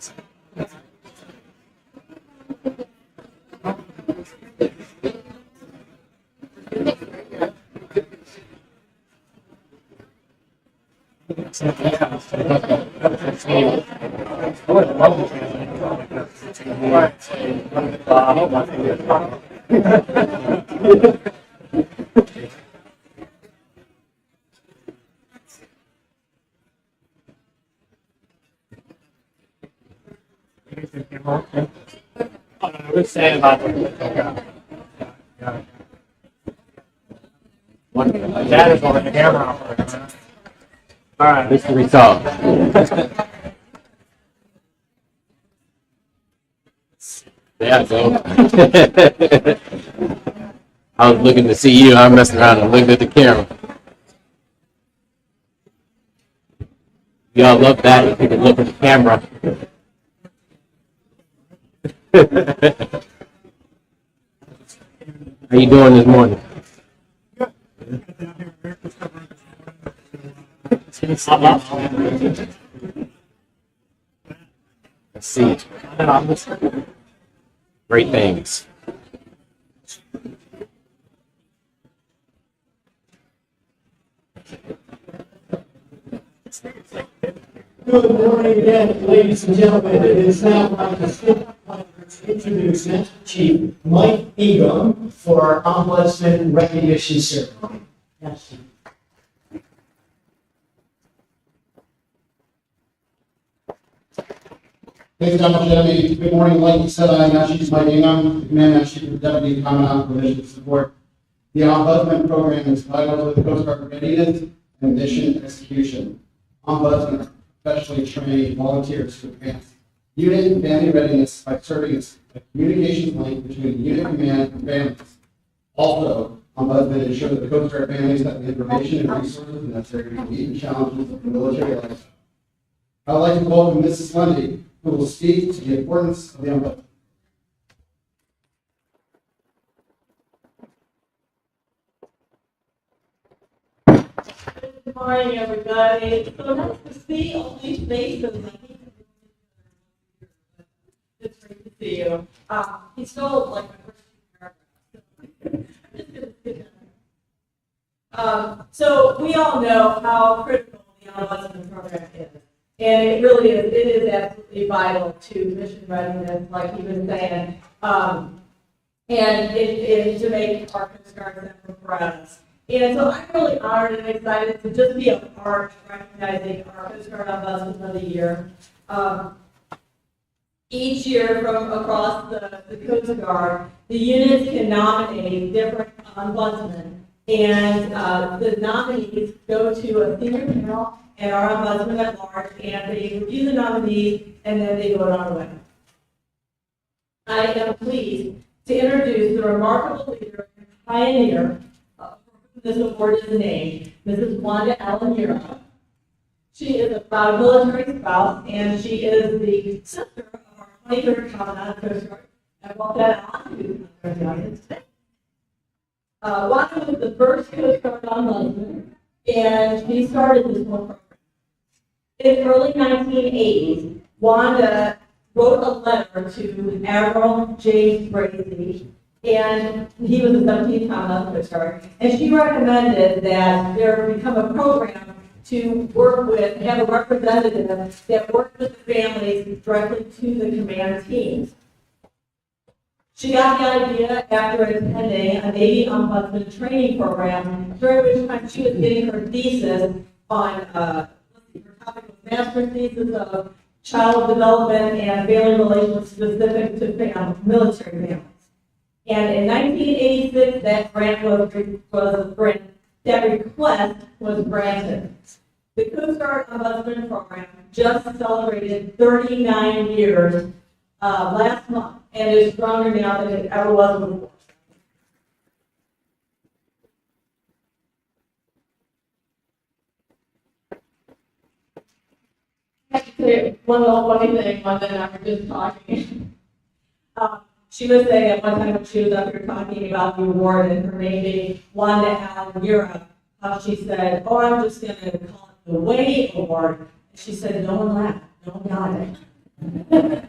I was saying about my dad is on the camera operator. All right, Mystery solved. Yeah, so I was looking to see you. I'm messing around and looking at the camera. Y'all love that if you can look at the camera. How you doing this morning? Let's see. Great things. Good morning again, ladies and gentlemen. It is now my distinct pleasure to introduce Master Chief Mike Egan for our Ombudsman recognition ceremony. Yes. Thanks, Dr. Jeffy. Good morning. Like you said, I'm Master Chief Mike Ingham, the Command Master Chief of Deputy Commandant for Mission Support. The Ombudsman program is vital to the Coast Guard readiness and mission execution. Ombudsmen are professionally trained volunteers to advance unit and family readiness by serving as a communications link between the unit command and families. Also, Ombudsmen ensure that the Coast Guard families have the information and resources necessary to meet the challenges of the military life. I would like to welcome Mrs. Lundy, who will speak to the importance of the Ombudsman. Good morning, everybody. It's so nice to see all these faces. It's great to see you. He stole like my first paragraph. So we all know how critical the Ombudsman program is. And it really is, it is absolutely vital to mission readiness, like he was saying, and it to make our Coast Guard center proud of us. And so I'm really honored and excited to just be a part of recognizing our Coast Guard Ombudsman of the Year. Each year from across the Coast Guard, the units can nominate different ombudsmen, and the nominees go to a senior panel and our ombudsman at large, and they review the nominees, and then they vote on the winner. I am pleased to introduce the remarkable leader and pioneer this award is named, Mrs. Wanda Allen Mura. She is a proud military spouse, and she is the sister of our 23rd Commandant of Coast Guard. I want that on to the audience today. Wanda was the first Coast Guard ombudsman, and she started this whole program. In the early 1980s, Wanda wrote a letter to Admiral James Bracey, and he was the 17th Commandant of Coast Guard, and she recommended that there become a program to work with, have a representative that worked with the families directly to the command teams. She got the idea after attending a Navy Ombudsman training program, during which time she was getting her thesis on, her topic was master's thesis of child development and family relations specific to military families. And in 1986, that grant that request was granted. The Coast Guard Ombudsman Program just celebrated 39 years last month and is stronger now than it ever was before. I have to say one little funny thing, Wanda and I were just talking. She was saying at one time when she was up here talking about the award and her name being Wanda Allen Mura, how she said, I'm just going to call it the Way Award. And she said, no one laughed, no one got it. I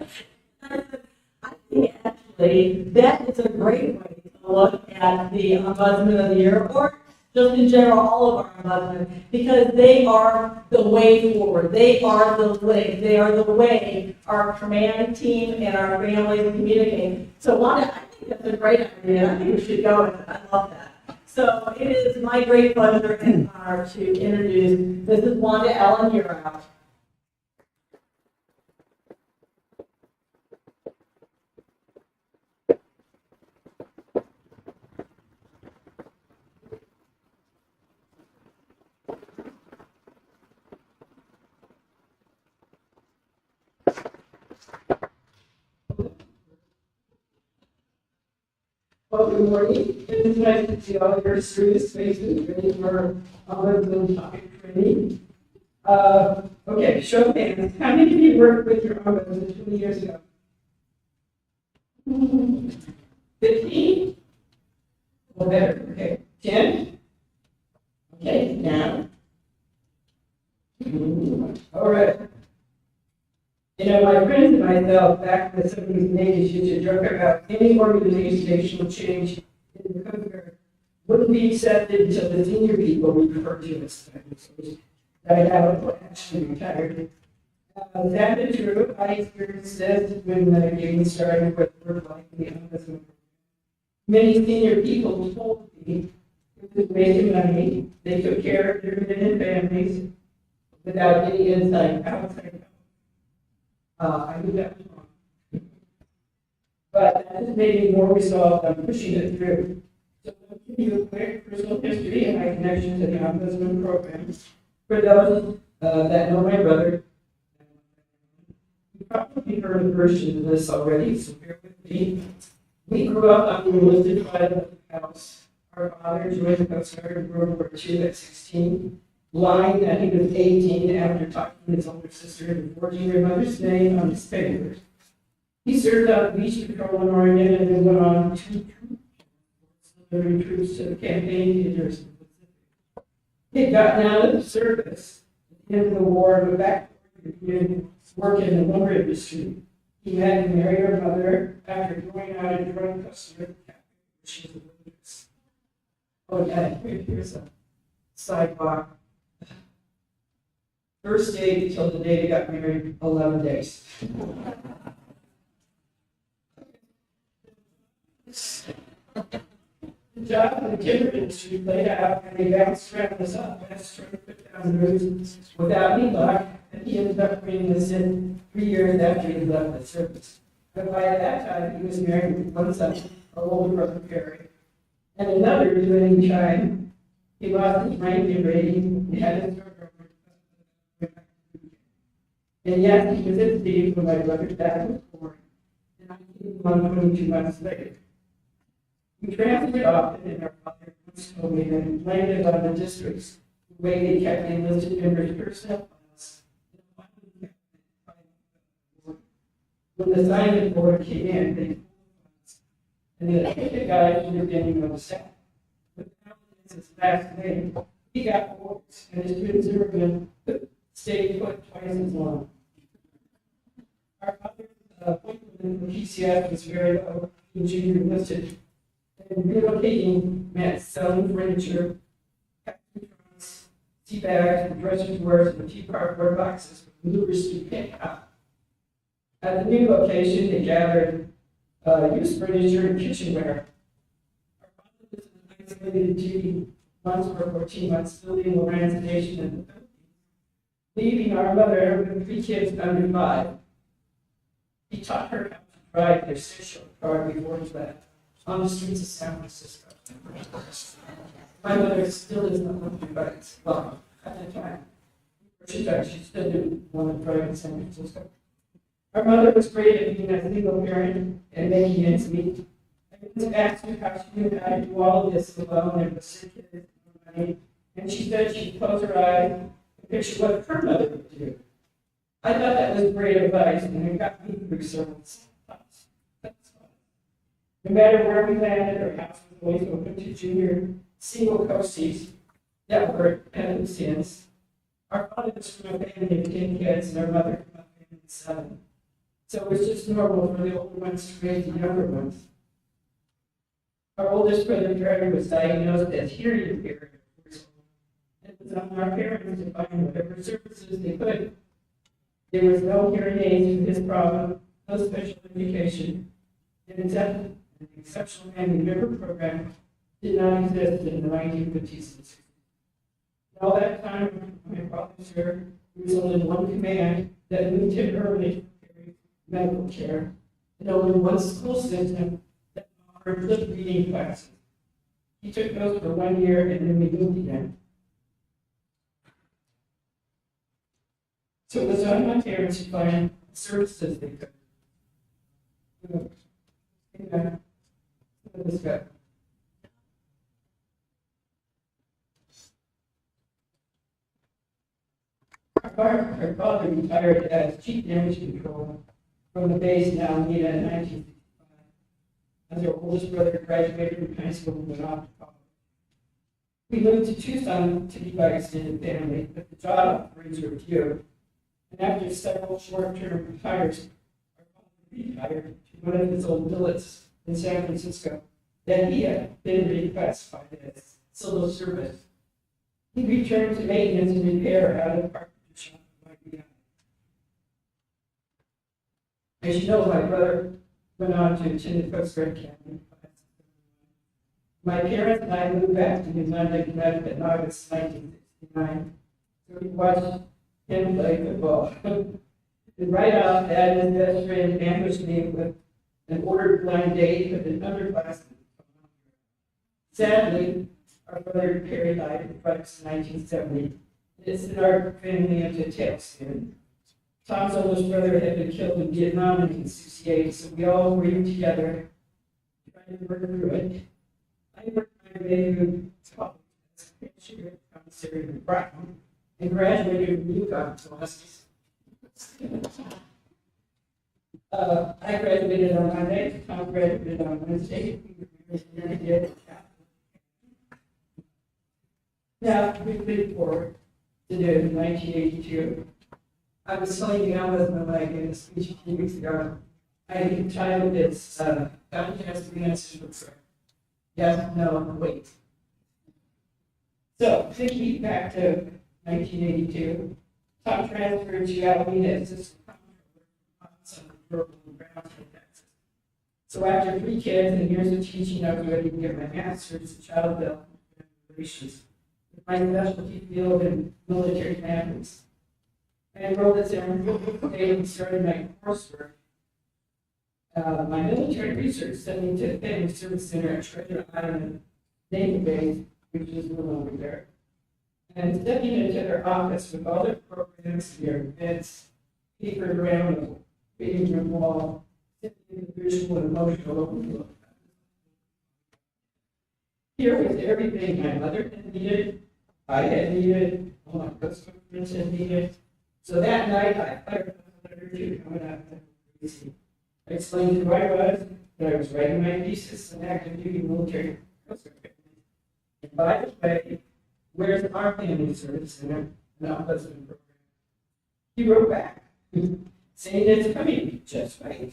think actually that is a great way to look at the Ombudsman of the Year, or just in general, all of our ombudsmen, because they are the way forward. They are the link. They are the way our command team and our families communicate. So Wanda, I think that's a great idea. I think we should go with it. I love that. So it is my great pleasure and honor to introduce Mrs. Wanda Ellen Yearout. Well, good morning. It is nice to see all your serious faces ready for ombudsman topic training. Okay, show of hands. How many of you worked with your ombudsman 20 years ago? 15? Well, better. Okay. 10? Okay, now. All right. You know, my friends and myself, back in the 70s and 80s, used to joke about any organizational change in the Coast Guard wouldn't be accepted until the senior people we refer to as specialists died out or actually retired. That is true. I experienced this when getting started with work like the Ombudsman. Many senior people told me it was making money, they took care of their independent families without any insight outside. I knew that was wrong. But that has made me more resolved on pushing it through. So I'll give you a quick personal history and my connection to the Ombudsman program. For those that know my brother, you probably heard a version of this already, so bear with me. We grew up on the enlisted side of the house. Our father joined the Coast Guard in World War II at 16. Lying that he was 18 after talking to his older sister and forging her mother's name on his papers. He served on the beach patrol in Oregon and then went on to delivering troops to the campaign theaters in the Pacific. He had gotten out of the service at the end of the war and went back to work in the lumber industry. He met and married her mother after going out and joining customer cafe. She was a waitress. Oh yeah, here's a sidebar. First date till the day they got married, 11 days. The job in the timber industry played out, and they bounced around the Southwest trying to put down roots without any luck, and he ended up bringing this in 3 years after he left the service. But by that time, he was married with one son, our older brother Perry, and another during time. He lost his rank and rating, he had his and yet, he was at Steve when my brother's dad was born, and I came along 22 months later. We transferred often, and our father once told me that he blamed it on the districts, the way they kept the enlisted members' personnel files. When the assignment board came in, they pulled the files, and the guy should have been on the staff. But now, his last name, he got orders, and his twin Zimmerman stayed put twice as long. Our father's appointment in the PCF was very low, being junior enlisted, and relocating meant selling furniture, packing trunks, tea bags, and dresser drawers, and tea cardboard boxes for maneuvers to pick up. At the new location, they gathered used furniture and kitchenware. Our father was an isolated duty once for 14 months, building a land station in the Philippines, leaving our mother with 3 kids under 5. He taught her how to drive their social car before he left on the streets of San Francisco. My mother still does not want to drive. Well, at the time, she still didn't want to drive in San Francisco. Our mother was great at being a single parent and making ends meet. I was asked her how she knew how to do all of this alone and with 6 kids and no money, and she said she'd close her eyes and picture what her mother would do. I thought that was great advice, and it got me through several times. No matter where we landed, our house was always open to junior single coasties that were independent sins. Our father was from a family of 10 kids, and our mother from a family of 7. So it's just normal for the older ones to raise the younger ones. Our oldest brother, Gary, was diagnosed as hearing impaired. It was on our parents to find whatever services they could. There was no hearing aids for his problem, no special education. An exceptional family member program did not exist in the 1950s and 60s. All that time, my father served, he was only one command that moved him early for medical care, and only one school system that offered lip reading classes. He took those for 1 year and then we moved again. So it was on my parents to find services they could. This guy. Our father retired as chief damage control from the base in Alameda in 1965. As our oldest brother graduated from high school and went off to college. We moved to Tucson to be by extended family, but the job offerings were few. And after several short-term hires, our father retired to one of his old billets in San Francisco that he had been reclassified as civil service. He returned to maintenance and repair out of the carpenter shop. As you know, my brother went on to attend the Coast Guard Academy. My parents and I moved back to New London, Connecticut in August 1969. So we watched him play football. And right off, Dad and his best friend ambushed me with an ordered blind date with an underclassman. Sadly, our brother Perry died in Bucks in 1970. It sent our family into a tailspin. Tom's oldest brother had been killed in Vietnam in 1968, so we all grieved together, trying to work through it. I worked my way through college as a picture commissary in Brown and graduated from UConn philosophy. I graduated on Monday, Tom graduated on Wednesday. Now, we move forward to 1982. I was telling the Ombudsman like in a speech a few weeks ago, I entitled this, God has three answers for prayer. Yes, no, wait. So, thinking back to 1982, Tom transferred to Alameda as assistant comptroller in Brownsville, Texas. So after 3 kids and years of teaching, I was ready to get my master's in child development and relations. My specialty field in military families. I enrolled at San Francisco and started my coursework. My military research sent me to the Family Service Center at Treasure Island Naval Base, which is no longer there. And stepping into their office with all their programs, their events, papered around the reading room wall, the visual and emotional overload. Here was everything my mother had needed, I had needed, all my customers had needed. So that night, I fired a letter to coming out of the PC. I explained who I was, that I was writing my thesis in active duty military. And by the way, where's our family service center and Ombudsman program? He wrote back, saying it's coming just right.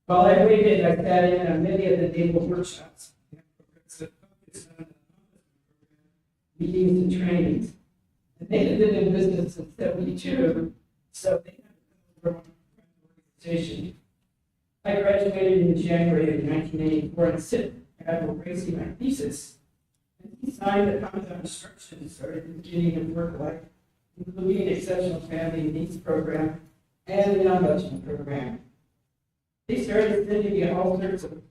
While I waited, I sat in on many of the naval workshops, meetings and trainings. And they had been in business since 72, so they had a organization. I graduated in January of 1984 and sit Admiral Gracie my thesis. And he signed the Commandant instructions started the beginning of work life, including the Exceptional Family Needs Program and the Ombudsman Program. They started sending me all sorts of,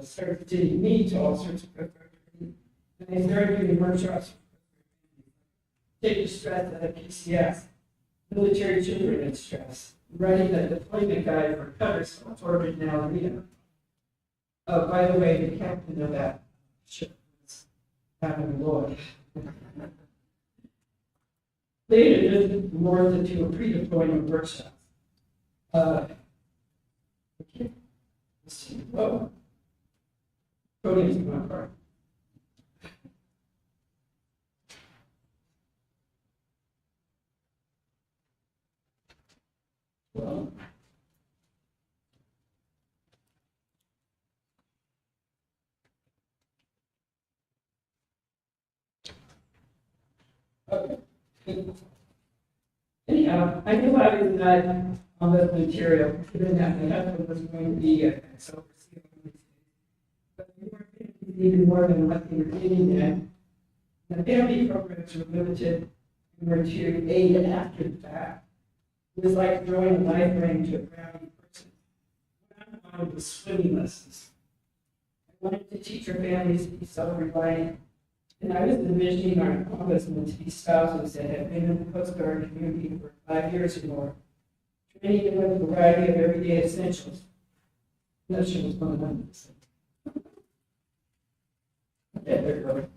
started sending me to all sorts of programs. And they started doing workshops. Take the stress out of PCS, military children in stress, writing a deployment guide for cutters ordered in Alameda. Oh, by the way, the captain of that ship was Captain Lloyd. Later, this morphed into a pre-deployment workshop. Let's see. Whoa. Podium's my part. Well, Okay. Anyhow, I knew I was not on this material, given that my husband was going to be a so but we were even more than what they were getting at. The family programs were limited and were to aid after the fact. It was like throwing a life ring to a drowning person. What I wanted was swimming lessons. I wanted to teach our families to be self-reliant. And I was envisioning our ombudsmen to be spouses that had been in the Coast Guard community for 5 years or more, training them with a variety of everyday essentials. Notion was one of them. Yeah, they're good.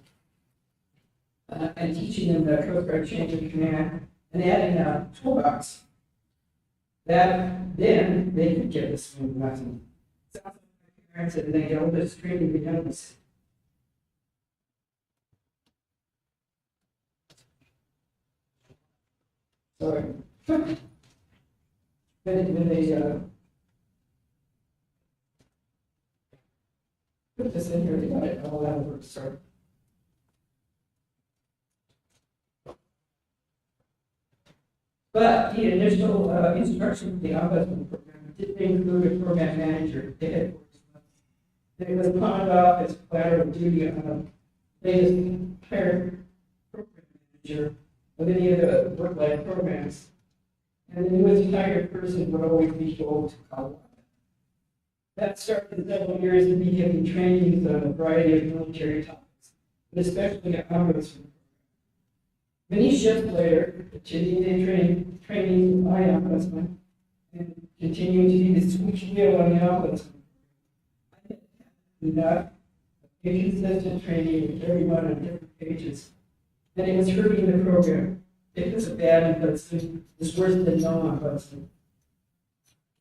And teaching them the Coast Guard change of command and adding a toolbox. That then they could get the swim lesson. Sounds like my parents and they oldest training the youngest. Sorry. When they put this in here, they got it all out of work, sorry. But the initial instruction for the ombudsman program didn't include a program manager, the headquarters. It was pawned off as collateral duty on the latest hired program manager of any of the work-life programs. And the newest hired person would always be told to call up. That started several years of me giving trainings on a variety of military topics, but especially at ombudsman. Many shifts later, continuing the training by ombudsman and continuing to be the switch wheel on the ombudsman. I had enough of inconsistent training with everyone on different pages, and it was hurting the program. It was a bad ombudsman. It was worse than no ombudsman.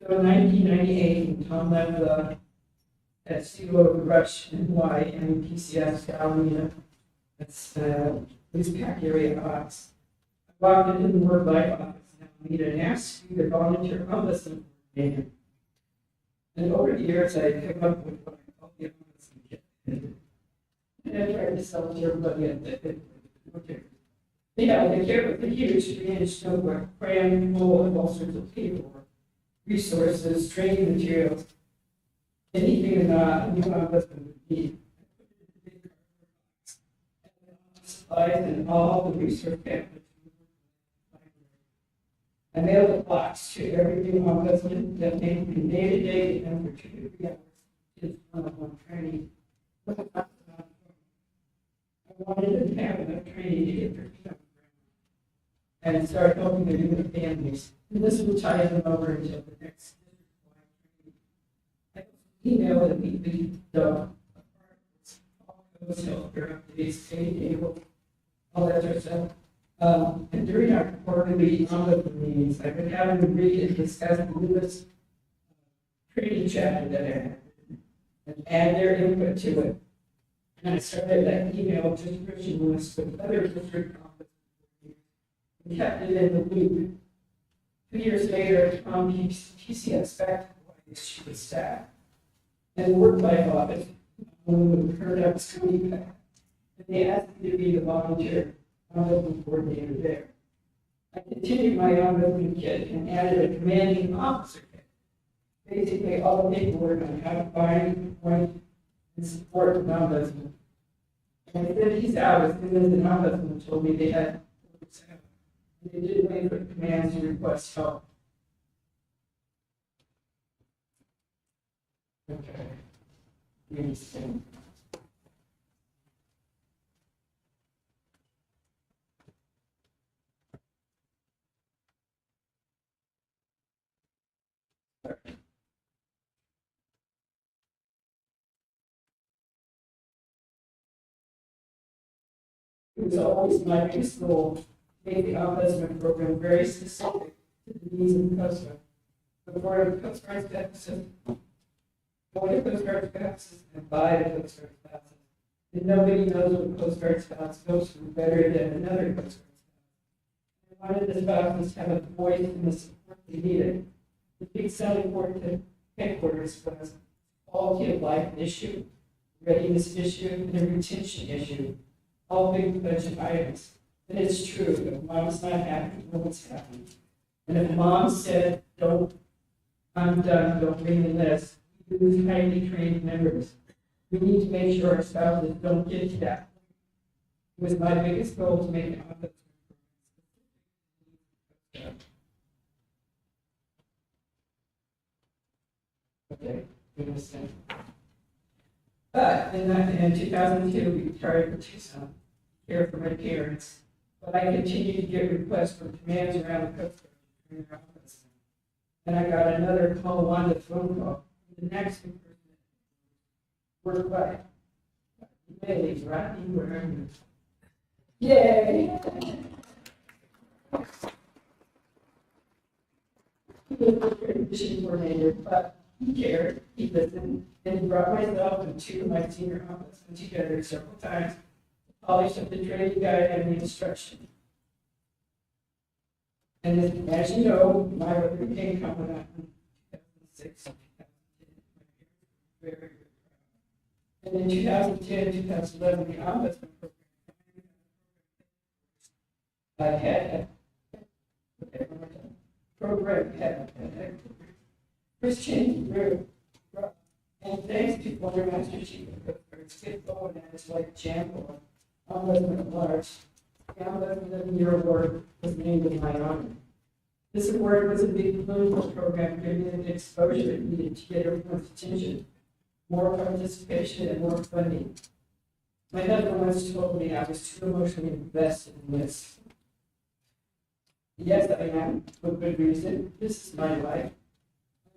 So in 1998, when Tom left at CEO of Rush and Hawaii and PCS Galena, that's Police Pack area office. I walked into the work-life office and I asked you to volunteer ombudsman coordinator. And over the years, I come up with what I call the ombudsman kit. And I tried to sell it to everybody at the yeah, the kit was a huge 3-inch notebook, crammed full of all sorts of paperwork, resources, training materials, anything a new ombudsman would need. Supplies and all the research pamphlets. I mailed the box to every new ombudsman that made from day to day and for 2 to 3 hours is one-on-one training. I wanted to have enough training to get their feet on the ground and start helping the new families. And this will tie them over until the next email that we done. All those healthcare updates, state able, all that sort of stuff. And during our quarterly ombudsman meetings, I've been having to read and discuss the newest training chapter that I had and add their input to it. And I started that email description list with other district ombudsmen and kept it in the loop. 2 years later, Tom PCS back to Hawaii as chief of staff. And the work-life office, when we heard up Scooty back, and they asked me to be the volunteer ombudsman coordinator there. I continued my ombudsman kit and added a commanding officer kit. Basically, all the paperwork on how to find, appoint, and support an ombudsman. And I said these hours, as soon as an ombudsman told me they had 4%. They did wait for commands to request help. Okay. Interesting. It was always my biggest goal to make the ombudsman program very specific to the needs of the Coast Guard. Before the Coast Guard's deficit, for the Coast Guard spouses and by the Coast Guard spouses. And nobody knows what a Coast Guard spouse goes through better than another Coast Guard spouse. I wanted the spouses to have a voice in the support they needed. The big selling point to headquarters was quality of life issue, readiness issue, and a retention issue. All big budget items. And it's true, if mom's not happy, no one's happy. And if mom said, don't, I'm done, don't bring the list, we lose highly trained members. We need to make sure our spouses don't get to that. It was my biggest goal to make it happen. Okay, understand. But in 2002, we retired for Tucson, care for my parents. But I continued to get requests from commands around the Coast Guard during their office. And I got another call, one phone call. The next person worked by. Hey, Rodney, where are you? Yay! He was a great mission coordinator, but he cared, he listened, and he brought myself and two of my senior officers together several times to polish up the training guide and the instruction. And as you know, my brother became commandant in 2006, 2010. Very, very proud. And in 2010, 2011, the Ombudsman program had Christian grew. And thanks to former Master Chief of Skip Bowen and his wife Jan Bowen, Ombudsman at Large, the Ombudsman of the Year Award was named in my honor. This award was a big political program giving it the exposure it needed to get everyone's attention, more participation and more funding. My husband once told me I was too emotionally invested in this. Yes, I am, for good reason. This is my life.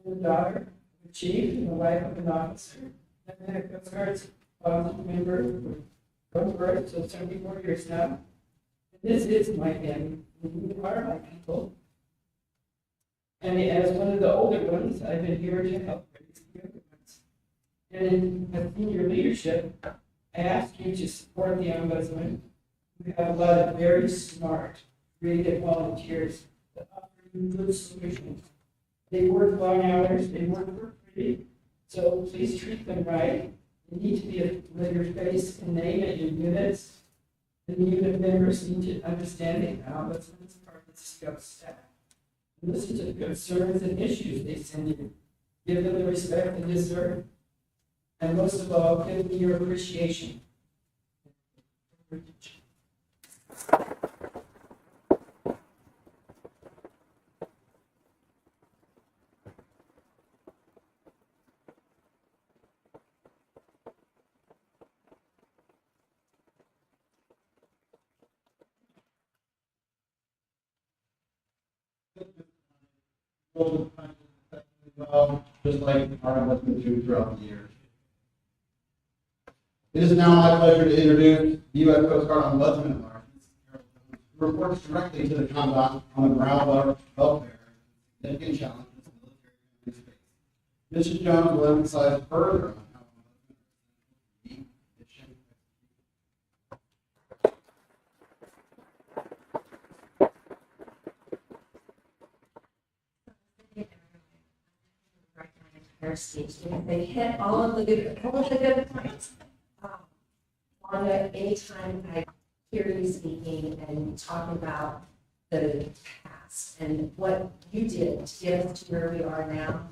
I'm the daughter of a chief and the wife of an officer. I've been a Coast Guard's volunteer member from birth till 74 years now. And this is my family. You are my people. And as one of the older ones, I've been here to help raise the younger ones. And in senior leadership, I ask you to support the Ombudsman. We have a lot of very smart, creative volunteers that offer you good solutions. They work long hours, they work for free, so please treat them right. They need to be with your face and name at your units. The unit members need to understand the Ombudsman is part of the scout staff. Listen to the concerns and issues they send you. Give them the respect they deserve. And most of all, give me your appreciation. Just like our Ombudsman do throughout the years. It is now my pleasure to introduce the U.S. Coast Guard Ombudsman at Large, who reports directly to the Commandant on the groundwater welfare and significant challenges the military face. Mrs. Jones will emphasize further on how Ombudsman is mission. Speech because they hit all of the good points. Wanda, anytime I hear you speaking and talking about the past and what you did to get us to where we are now,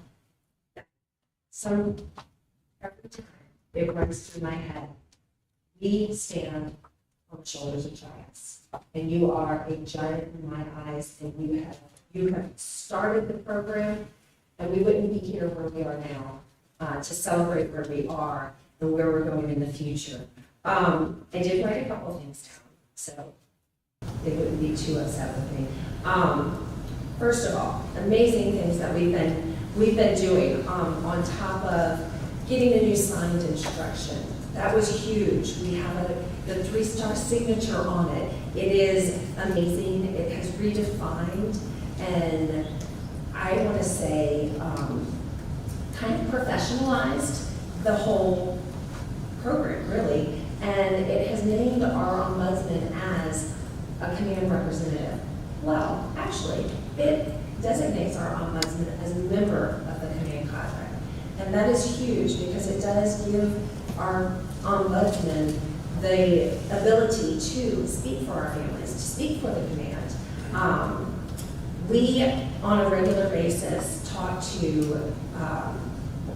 every time it runs through my head. We stand on the shoulders of giants, and you are a giant in my eyes, and you have started the program. And we wouldn't be here where we are now to celebrate where we are and where we're going in the future. I did write a couple of things down, so they wouldn't be too upset with me. First of all, amazing things that we've been doing on top of getting a new signed instruction. That was huge. We have the 3-star signature on it. It is amazing. It has redefined and I want to say, kind of professionalized the whole program, really. And it has named our ombudsman as a command representative. Well, actually, it designates our ombudsman as a member of the command cadre. And that is huge because it does give our ombudsman the ability to speak for our families, to speak for the command. We, on a regular basis, talk to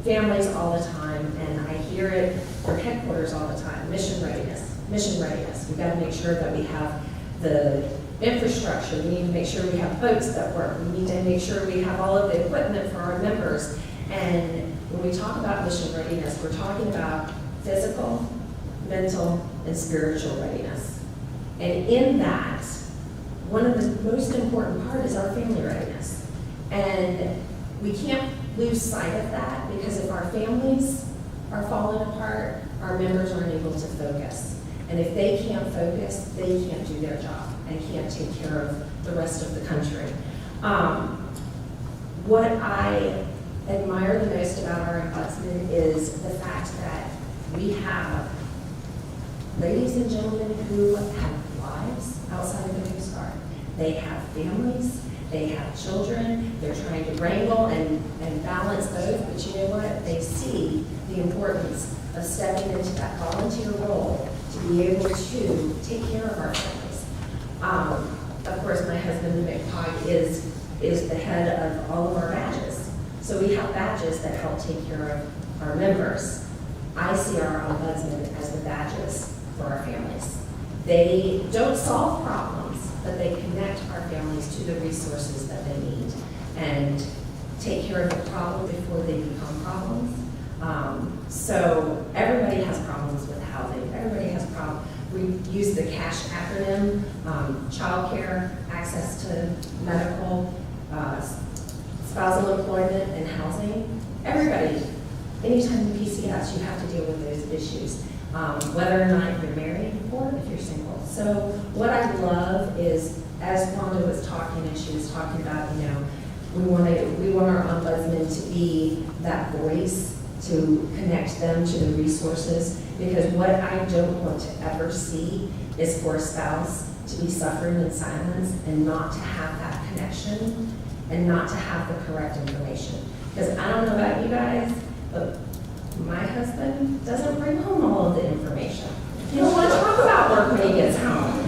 families all the time, and I hear it from headquarters all the time, mission readiness, mission readiness. We've got to make sure that we have the infrastructure, we need to make sure we have boats that work, we need to make sure we have all of the equipment for our members. And when we talk about mission readiness, we're talking about physical, mental, and spiritual readiness. And in that, one of the most important part is our family readiness. And we can't lose sight of that, because if our families are falling apart, our members aren't able to focus. And if they can't focus, they can't do their job and can't take care of the rest of the country. What I admire the most about our ombudsman is the fact that we have ladies and gentlemen who have lives outside of the Coast Guard. They have families, they have children, they're trying to wrangle and balance both, but you know what? They see the importance of stepping into that volunteer role to be able to take care of our families. Of course, my husband, Mick Pog, is the head of all of our badges. So we have badges that help take care of our members. I see our ombudsman as the badges for our families. They don't solve problems, but they connect our families to the resources that they need and take care of the problem before they become problems. So everybody has problems with housing. Everybody has problems. We use the CASH acronym, childcare, access to medical, spousal employment, and housing. Everybody, anytime you PCS, you have to deal with those issues, whether or not you're married or if you're single. So what I love is, as Wanda was talking, and she was talking about, you know, we want our ombudsman to be that voice to connect them to the resources, because what I don't want to ever see is for a spouse to be suffering in silence and not to have that connection and not to have the correct information. Because I don't know about you guys, but my husband doesn't bring home all of the information. He don't want to talk about work when he gets home.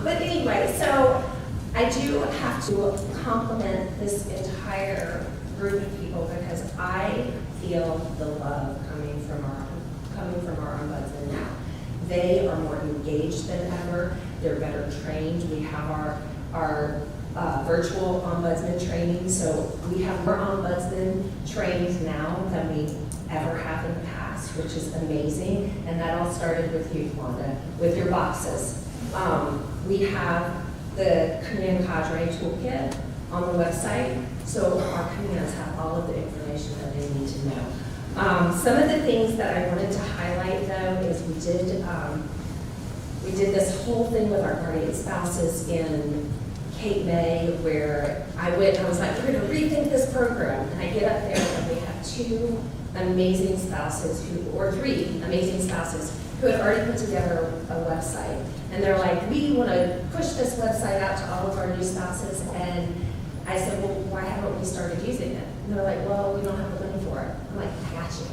But anyway, so I do have to compliment this entire group of people, because I feel the love coming from our ombudsman now. They are more engaged than ever. They're better trained. We have our virtual ombudsman training, so we have more ombudsman trained now than we ever have in the past, which is amazing. And that all started with you, Wanda, with your boxes. We have the Command Cadre Toolkit on the website, so our commands have all of the information that they need to know. Some of the things that I wanted to highlight, though, is we did this whole thing with our guardian spouses in Cape May, where I went and I was like, we're going to rethink this program. And I get up there and we have two amazing spouses or three amazing spouses who had already put together a website. And they're like, we want to push this website out to all of our new spouses. And I said, well, why haven't we started using it? And they're like, well, we don't have the money for it. I'm like, I got you.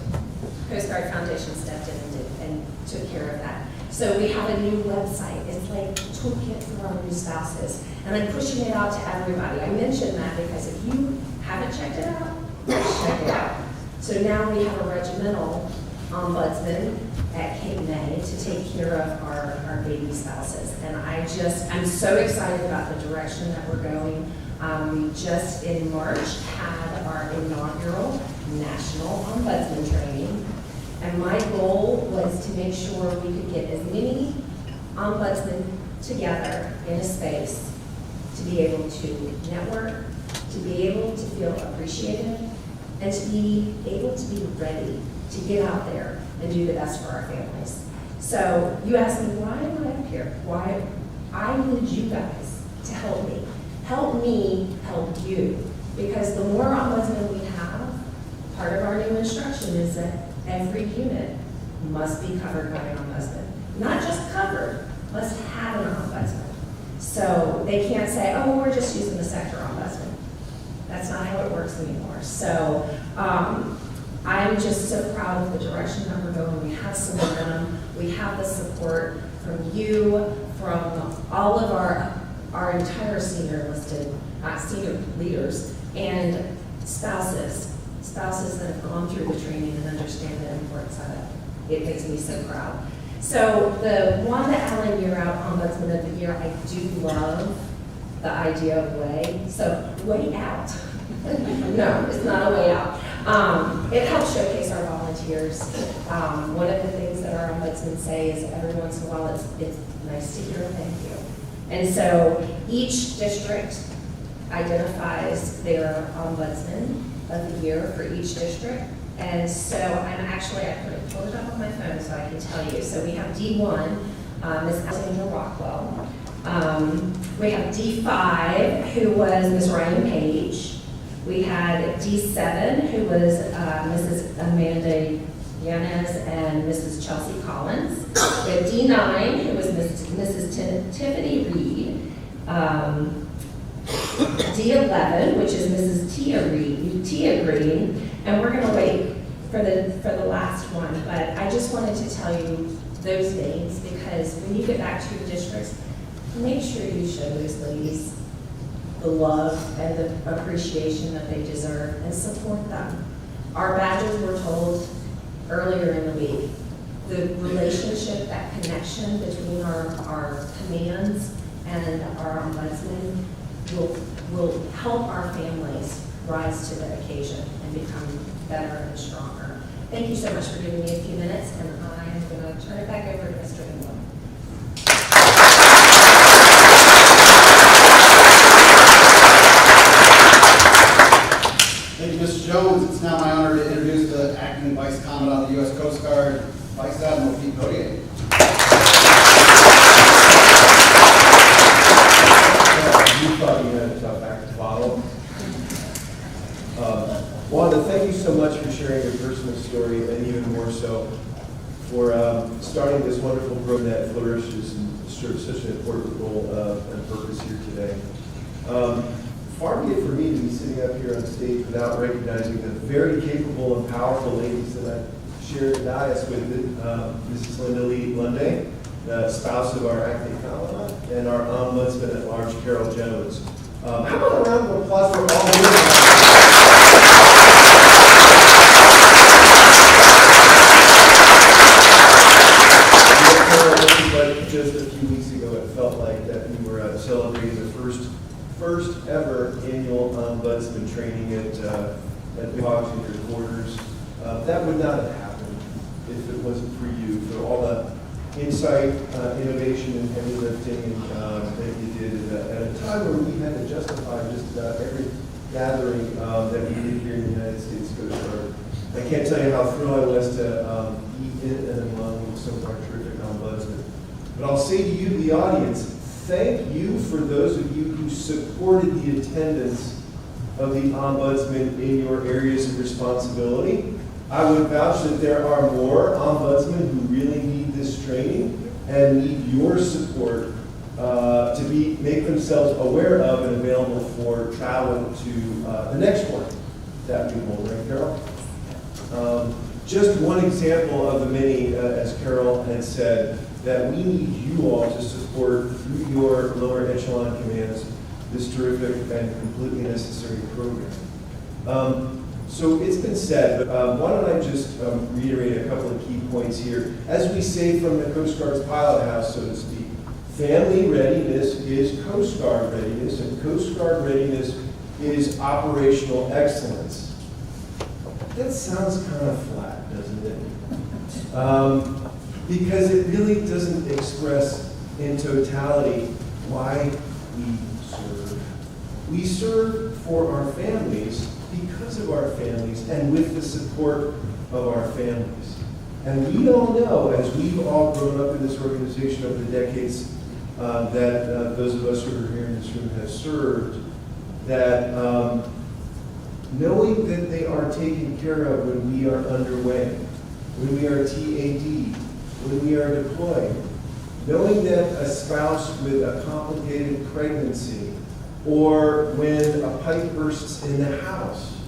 Coast Guard Foundation stepped in and took care of that. So we have a new website. It's like a toolkit for our new spouses. And I'm pushing it out to everybody. I mentioned that because if you haven't checked it out, check it out. So now we have a regimental ombudsman at Cape May to take care of our baby spouses. And I'm so excited about the direction that we're going. We just in March had our inaugural National Ombudsman Training. And my goal was to make sure we could get as many ombudsmen together in a space to be able to network, to be able to feel appreciated, and to be able to be ready to get out there and do the best for our families. So you asked me, why am I up here? Why? I need you guys to help me. Help me help you. Because the more ombudsmen we have, part of our new instruction is that every unit must be covered by an ombudsman. Not just covered, must have an ombudsman. So they can't say, oh, we're just using the sector ombudsman. That's not how it works anymore. So I'm just so proud of the direction that we're going. We have some momentum. We have the support from you, from all of our entire senior leaders and spouses that have gone through the training and understand the importance of it. It makes me so proud. So the one that Alan, you're out Ombudsman of the Year, I do love the idea of way. So way out. No, it's not a way out. It helps showcase our volunteers. One of the things that our ombudsmen say is every once in a while it's nice to hear a thank you. And so each district identifies their ombudsman of the year for each district. And so I pulled it up on my phone so I can tell you. So we have D1, Ms. Alexandra Rockwell. We have D5, who was Ms. Ryan Page. We had D7, who was Mrs. Amanda Yanez and Mrs. Chelsea Collins. We had D9, who was Mrs. Tiffany Reed. D11, which is Mrs. Tia Green, and we're going to wait for the last one. But I just wanted to tell you those names because when you get back to your districts, make sure you show those ladies the love and the appreciation that they deserve and support them. Our badges were told earlier in the week. The relationship, that connection between our commands and our ombudsman will help our families rise to the occasion and become better and stronger. Thank you so much for giving me a few minutes, and I am going to turn it back over to Mr. England. Thank you, Mr. Jones. It's now my honor to introduce the Acting Vice Commandant of the U.S. Coast Guard, Vice Admiral Pete Potier. You thought you had a tough act to follow. Wanda, thank you so much for sharing your personal story, and even more so for starting this wonderful program that flourishes and serves such an important role and purpose here today. Far be it for me to be sitting up here on stage without recognizing the very capable and powerful ladies that I shared the dais with, Mrs. Linda Lee Lunday, the spouse of our acting commandant, and our ombudsman at large, Carol Jones. How about a round of applause for all of you? But just a few weeks ago, it felt like that we were celebrating the first ever annual ombudsman training at the Hogs in your quarters. That would not have happened if it wasn't for you, for all the insight, innovation, and heavy lifting that you did at a time where we had to justify just about every gathering that we did here in the United States Coast Guard. I can't tell you how thrilled I was to be in and among some of our terrific ombudsmen. But I'll say to you, the audience, thank you for those of you who supported the attendance of the ombudsman in your areas of responsibility. I would vouch that there are more ombudsmen who really need this training and need your support to make themselves aware of and available for travel to the next one that we hold, right, Carol? Just one example of the many, as Carol had said, that we need you all to support through your lower echelon commands this terrific and completely necessary program. So it's been said, but why don't I just reiterate a couple of key points here. As we say from the Coast Guard's pilot house, so to speak, family readiness is Coast Guard readiness, and Coast Guard readiness is operational excellence. That sounds kind of flat, doesn't it? Because it really doesn't express in totality why we serve. We serve for our families because of our families and with the support of our families. And we all know, as we've all grown up in this organization over the decades that those of us who are here in this room have served, that knowing that they are taken care of when we are underway, when we are TAD, when we are deployed, knowing that a spouse with a complicated pregnancy or when a pipe bursts in the house,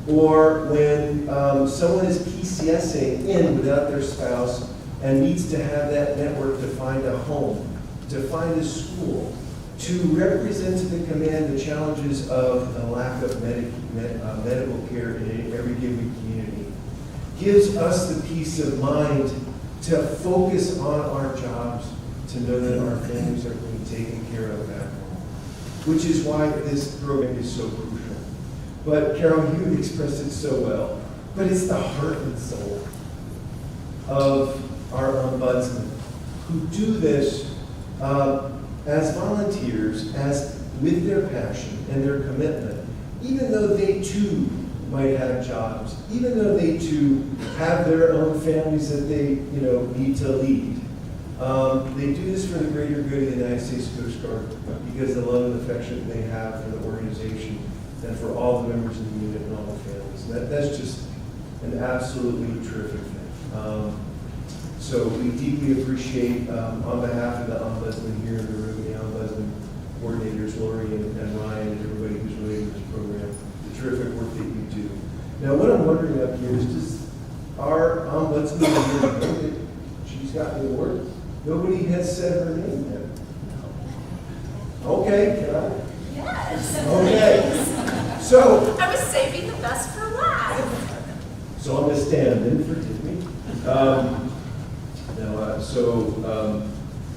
or when someone is PCSing in without their spouse and needs to have that network to find a home, to find a school, to represent to the command the challenges of the lack of medical care in every given community, gives us the peace of mind to focus on our jobs, to know that our families are being taken care of back home, which is why this program is so crucial. But Carol, you expressed it so well, but it's the heart and soul of our ombudsmen who do this as volunteers, as with their passion and their commitment, even though they too might have jobs, even though they too have their own families that they need to lead. They do this for the greater good of the United States Coast Guard because of the love and affection they have for the organization and for all the members of the unit and all the families. That's just an absolutely terrific thing. So we deeply appreciate, on behalf of the ombudsman here in the room, the ombudsman coordinators, Lori and Ryan, and everybody who's related to this program, the terrific work that you do. Now, what I'm wondering up here is, does our ombudsman here know that she's got the award? Nobody has said her name yet. Okay, can I? Yes. Okay. So, I was saving the best for last. so I'm going to stand in, forgive me.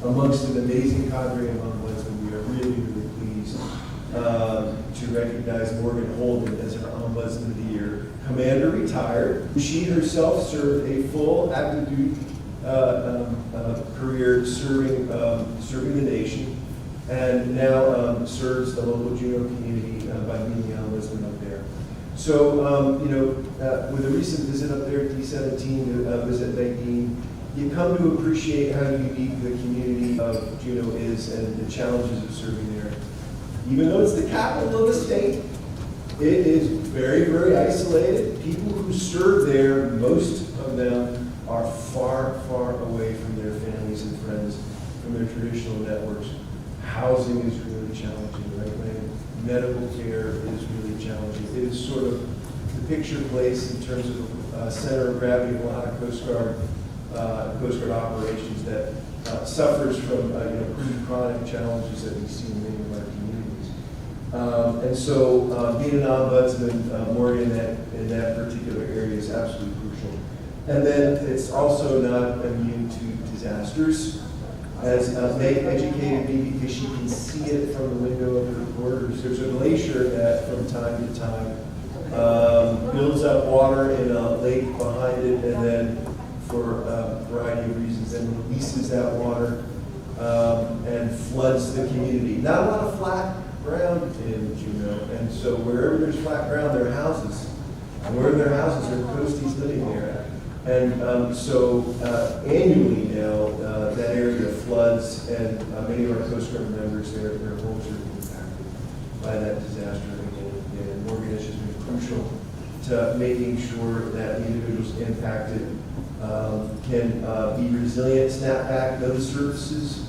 Amongst an amazing cadre of ombudsmen, we are really, really pleased to recognize Morgan Holden as our Ombudsman of the Year. Commander retired. She herself served a full active duty career serving the nation, and now serves the local Juneau community by being the ombudsman up there. So, with a recent visit up there at D17 to visit Beguine, you come to appreciate how unique the community of Juneau is and the challenges of serving there. Even though it's the capital of the state, it is very, very isolated. People who serve there, most of them are far, far away from their families and friends, from their traditional networks. Housing is really challenging, right? Medical care is really challenging. It is sort of the picture place in terms of center of gravity of a lot of Coast Guard operations that suffers from pretty chronic challenges that we see in many of our communities. And so being an ombudsman, Morgan, in that particular area is absolutely crucial. And then it's also not immune to disasters. As Meg educated me, because she can see it from the window of her quarters. There's a glacier that from time to time builds up water in a lake behind it, and then for a variety of reasons, then releases that water and floods the community. Not a lot of flat ground in Juneau, and so wherever there's flat ground, there are houses. And wherever there are houses, there are coasties living there. And so annually now, that area floods, and many of our Coast Guard members, their homes are impacted by that disaster again. And Morgan has just been crucial to making sure that the individuals impacted can be resilient, snap back those services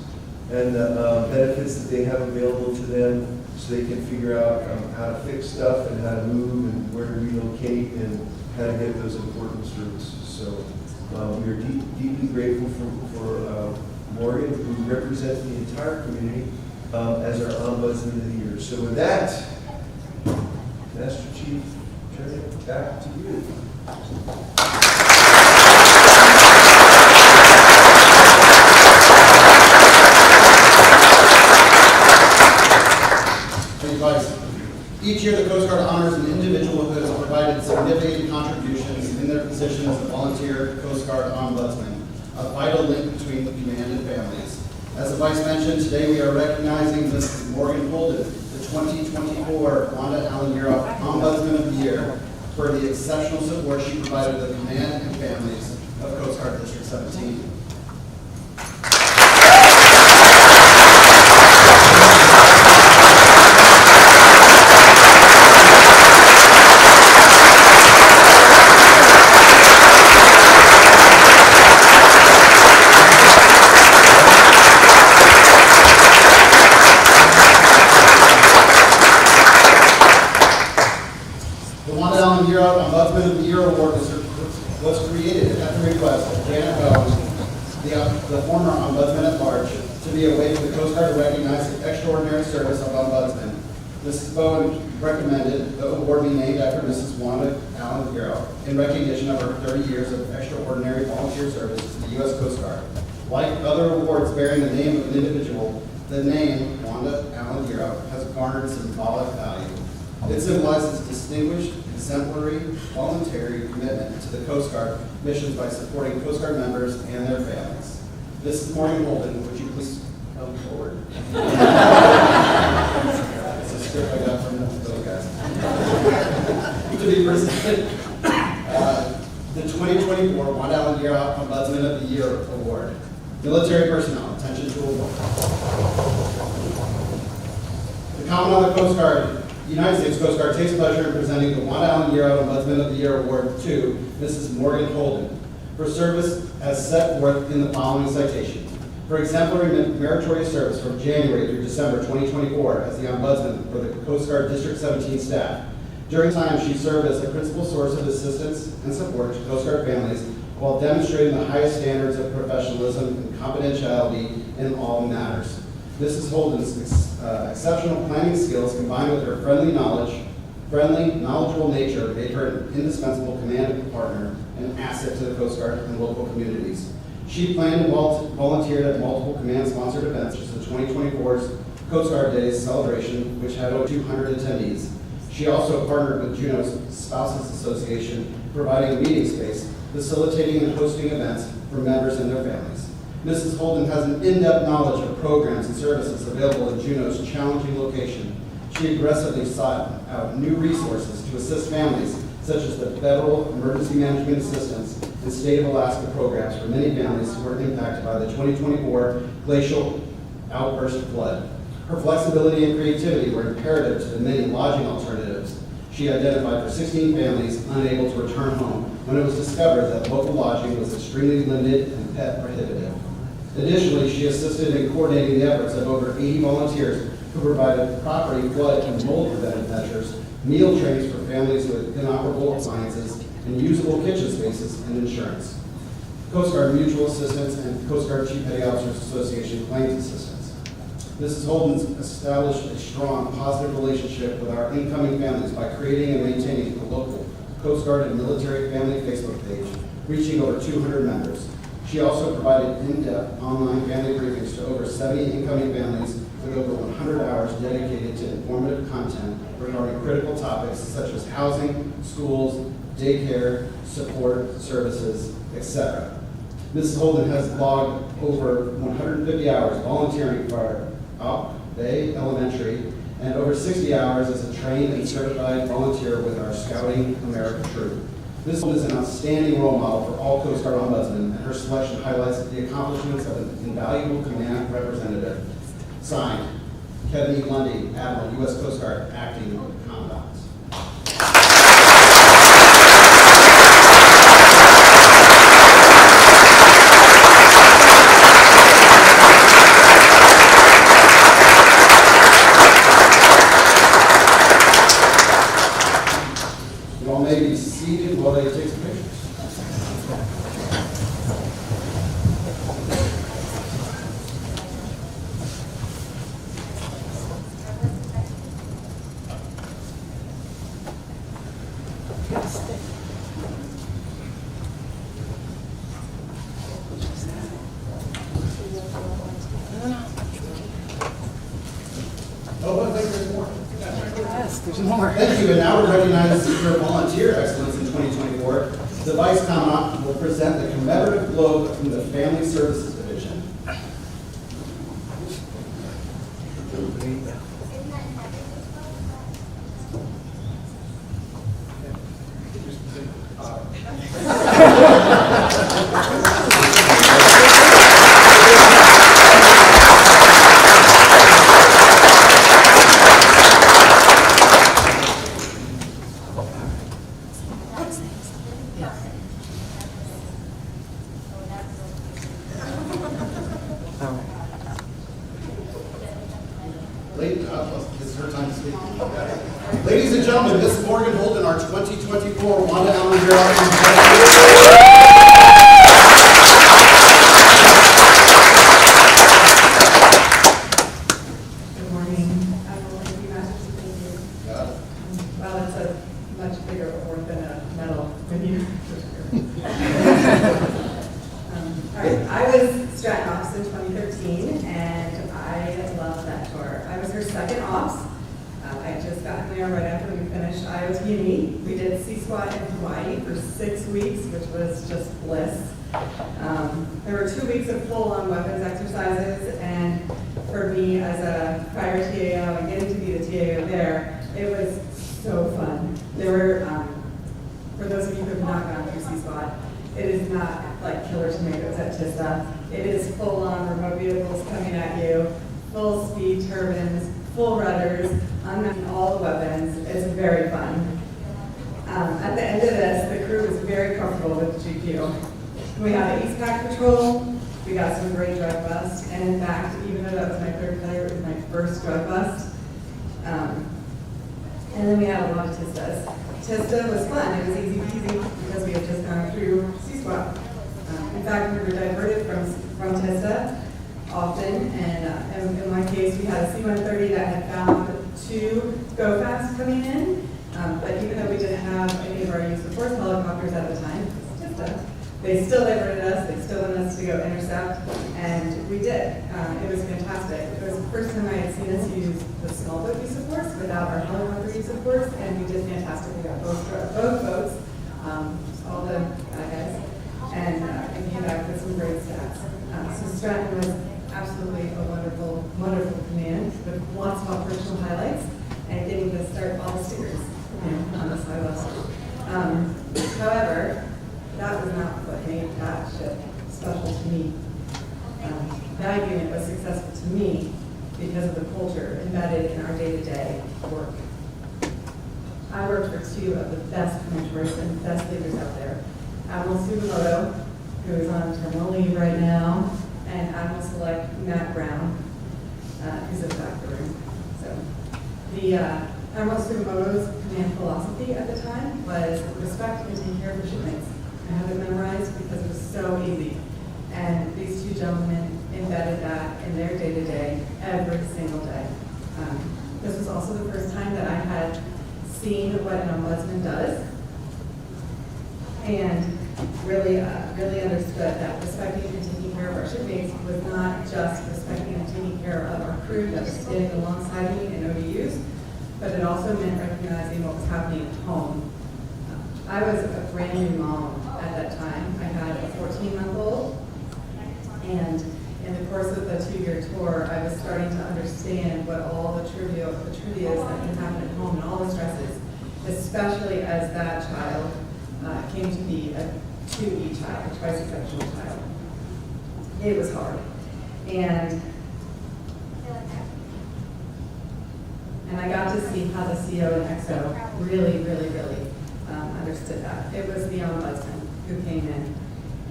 and the benefits that they have available to them, so they can figure out how to fix stuff and how to move and where to relocate and how to get those important services. So we are deeply grateful for Morgan, who represents the entire community as our Ombudsman of the Year. So with that, Master Chief, turn it back to you. Each year, the Coast Guard honors an individual who has provided significant contributions in their position as a volunteer Coast Guard ombudsman, a vital link between the command and families. As the Vice mentioned, today we are recognizing Mrs. Morgan Holden, the 2024 Wanda Allen Europe Ombudsman of the Year, for the exceptional support she provided to the command and families of Coast Guard District 17. was created at the request of Janet Bowen, the former ombudsman at large, to be a way for the Coast Guard to recognize the extraordinary service of ombudsman. Mrs. Bowen recommended the award be named after Mrs. Wanda Allen Bureau in recognition of her 30 years of extraordinary volunteer service to the U.S. Coast Guard. Like other awards bearing the name of an individual, the name Wanda Allen Bureau has garnered symbolic value. It symbolizes distinguished, exemplary, voluntary commitment to the Coast Guard missions by supporting Coast Guard members and their families. Mrs. Morgan Holden, would you please come forward? It's a script I got from those guys. To be presented the 2024 Wanda Allen Bureau Ombudsman of the Year Award. Military personnel, attention to award. The Commandant of the Coast Guard, United States Coast Guard takes pleasure in presenting the Wanda Allen Bureau Ombudsman of the Year Award to Mrs. Morgan Holden for service as set forth in the following citation. For exemplary meritorious service from January through December 2024 as the Ombudsman for the Coast Guard District 17 staff. During time, she served as a principal source of assistance and support to Coast Guard families while demonstrating the highest standards of professionalism and confidentiality in all matters. Mrs. Holden's exceptional planning skills combined with her knowledgeable nature made her an indispensable command partner and asset to the Coast Guard and local communities. She planned and volunteered at multiple command-sponsored events, such as the 2024's Coast Guard Days celebration, which had over 200 attendees. She also partnered with Juneau's Spouses Association, providing a meeting space, facilitating and hosting events for members and their families. Mrs. Holden has an in-depth knowledge of programs and services available in Juneau's challenging location. She aggressively sought out new resources to assist families, such as the Federal Emergency Management Assistance and State of Alaska programs for many families who were impacted by the 2024 glacial outburst flood. Her flexibility and creativity were imperative to the many lodging alternatives she identified for 16 families unable to return home when it was discovered that local lodging was extremely limited and pet prohibitive. Additionally, she assisted in coordinating the efforts of over 80 volunteers who provided property, flood, and mold preventive measures, meal trains for families with inoperable appliances, and usable kitchen spaces and insurance. Coast Guard Mutual Assistance and Coast Guard Chief Petty Officers Association Claims Assistance. Mrs. Holden's established a strong, positive relationship with our incoming families by creating and maintaining a local Coast Guard and military family Facebook page, reaching over 200 members. She also provided in-depth online family briefings to over 70 incoming families with over 100 hours dedicated to informative content regarding critical topics such as housing, schools, daycare, support, services, etc. Mrs. Holden has logged over 150 hours volunteering for Bay Elementary and over 60 hours as a trained and certified volunteer with our Scouting America troop. This is an outstanding role model for all Coast Guard ombudsmen, and her selection highlights the accomplishments of an invaluable command representative. Signed, Kevin E. Lundy, Admiral, U.S. Coast Guard, Acting Commandant. You all may be seated while they take some pictures. Thank you, and now to recognize your volunteer excellence in 2024, the Vice Commandant will present the commemorative globe from the Family Services Division. Lady, this is her time to speak. Ladies and gentlemen, Miss Morgan Holden, our 2024 Wanda Allen Gerard. Good morning. I will thank you, Master Superintendent. Well, it's a much bigger award than a medal when you. All right, I was Stratton Ops in 2013, and I loved that tour. I was her second Ops. I just got there right after we finished Iowa's Uni. We did C-SWAT in Hawaii for 6 weeks, which was just bliss. There were 2 weeks of full-on weapons exercises, and for me as a prior TAO and getting to be the TAO there, it was so fun. There were, for those of you who have not gone through C-SWAT, it is not like killer tomatoes at TISTA. It is full-on remote vehicles coming at you, full speed turbines, full rudders, unmanned all the weapons. It's very fun. At the end of this, the crew was very comfortable with the GQ. We had an East Pack patrol. We got some great drug busts, and in fact, even though that was my third failure, it was my first drug bust. And then we had a lot of TISTAs. TISTA was fun. It was easy peasy because we had just gone through C-SWAT. In fact, we were diverted from TISTA often, and in my case, we had a C-130 that had found 2 go-fast coming in, but even though we didn't have any of our use of force helicopters at the time, TISTA, they still diverted us, they still wanted us to go intercept, and we did. It was fantastic. It was the first time I had seen us use the small boat use of force without our helicopter use of force, and we did fantastic. We got both boats, all the bad guys, and we came back with some great stats. So Stratton was absolutely a wonderful, wonderful command with lots of operational highlights and getting to start all the stickers on the side list. However, that was not what made that ship special to me. That unit was successful to me because of the culture embedded in our day-to-day work. I worked for 2 of the best commanders and best leaders out there. Admiral Subamoto, who is on terminal leave right now, and Admiral Select Matt Brown, who's in the back of the room. So, the Admiral Subamoto's command philosophy at the time was respect and take care of your shipmates. I have it memorized because it was so easy. And these 2 gentlemen embedded that in their day-to-day every single day. This was also the first time that I had seen what an ombudsman does and really understood that respecting and taking care of our shipmates was not just respecting and taking care of our crew that was standing alongside me in ODUs, but it also meant recognizing what was happening at home. I was a brand new mom at that time. I had a 14-month-old, and in the course of the 2-year tour, I was starting to understand what all the trivia that can happen at home and all the stresses, especially as that child came to be a 2E child, a trisexual child. It was hard. And I got to see how the CO and XO really understood that. It was the ombudsman who came in,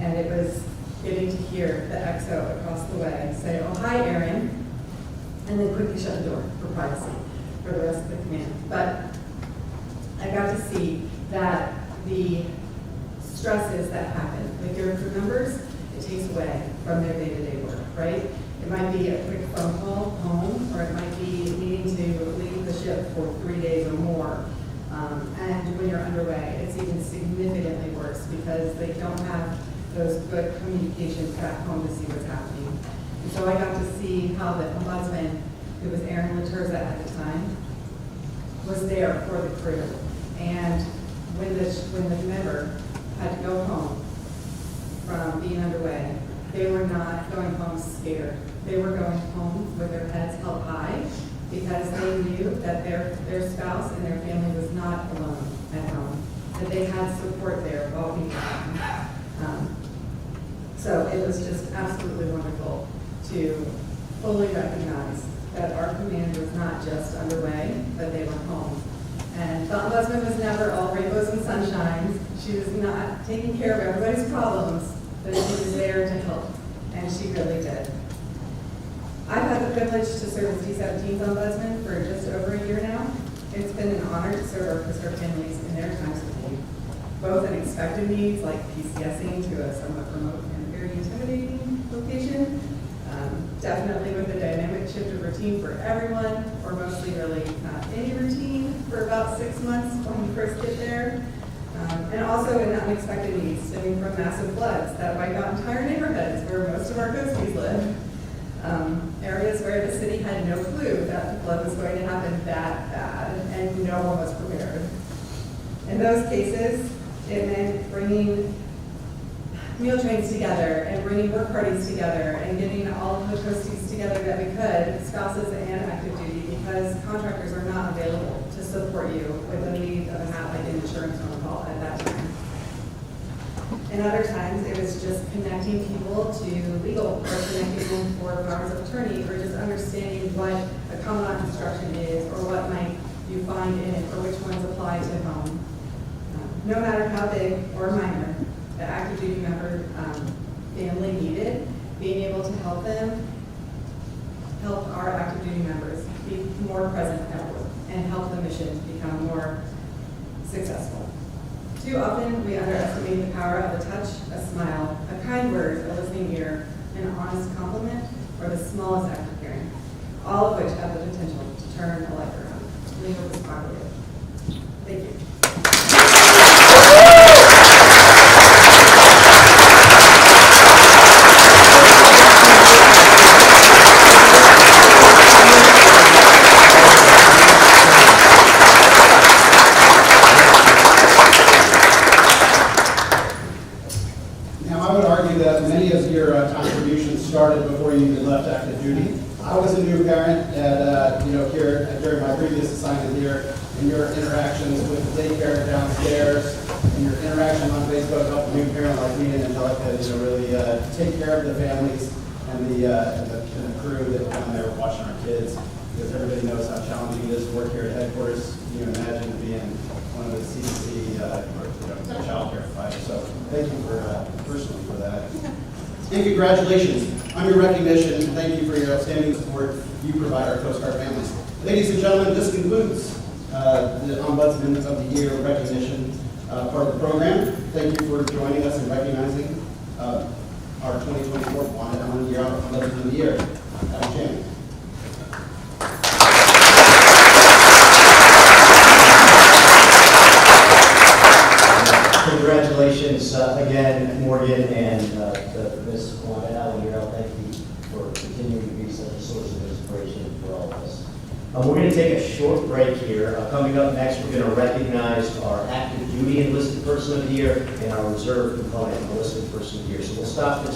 and it was getting to hear the XO across the way say, "Oh, hi, Erin," and then quickly shut the door for privacy for the rest of the command. But I got to see that the stresses that happen with your crew members, it takes away from their day-to-day work, right? It might be a quick phone call home, or it might be needing to leave the ship for 3 days or more. And when you're underway, it's even significantly worse because they don't have those good communications back home to see what's happening. And so I got to see how the ombudsman, who was Aaron Laterza at the time, was there for the crew. And when the member had to go home from being underway, they were not going home scared. They were going home with their heads held high because they knew that their spouse and their family was not alone at home, that they had support there while we had them. So it was just absolutely wonderful to fully recognize that our command was not just underway, but they were home. And the ombudsman was never all rainbows and sunshines. She was not taking care of everybody's problems, but she was there to help, and she really did. I've had the privilege to serve as D-17's ombudsman for just over a year now, It's been an honor to serve our Coast Guard families in their times of need, both unexpected needs like PCSing to a somewhat remote and very intimidating location, definitely with a dynamic shift of routine for everyone, or mostly really not any routine for about 6 months when you first get there. And also in unexpected needs stemming from massive floods that wipe out entire neighborhoods where most of our coasties live. Areas where the city had no clue that the flood was going to happen that bad and no one was prepared. In those cases, it meant bringing meal trains together and bringing work parties together and getting all of the coasties together that we could, spouses and active duty, because contractors are not available to support you with the need of an insurance phone call at that time. And other times, it was just connecting people to legal, or connecting them for powers of attorney, or just understanding what a common law construction is, or what might you find in it, or which ones apply to home. No matter how big or minor the active duty member family needed, being able to help them, help our active duty members be more present at work, and help the mission become more successful. Too often, we underestimate the power of a touch, a smile, a kind word, a listening ear, an honest compliment, or the smallest act of caring, all of which have the potential to turn a life around. Legal is positive. Thank you. Started before you even left active duty. I was a new parent at, here during my previous assignment here, and your interactions with the daycare downstairs, and your interaction on Facebook helped a new parent like me and Angelica, really take care of the families and the crew that were down there watching our kids, because everybody knows how challenging it is to work here at headquarters. Can you imagine being one of the CDC child care providers? So thank you for personally for that. And congratulations on your recognition. Thank you for your outstanding support you provide our Coast Guard families. Ladies and gentlemen, this concludes the Ombudsman of the Year recognition part of the program. Thank you for joining us and recognizing our 2024 Wanda Allen Year Ombudsman of the Year. Madam Chairman. Congratulations again, Morgan, and Ms. Wanda Allen. Thank you for continuing to be such a source of inspiration for all of us. We're going to take a short break here. Coming up next, we're going to recognize our active duty enlisted person of the year and our reserve component enlisted person of the year. So we'll start at the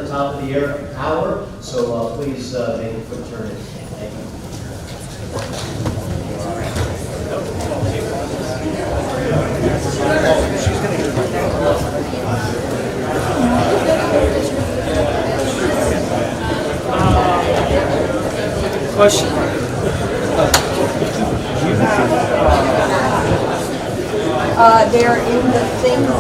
top of the hour. So please make a quick turn in. Thank you. Question. They're in the things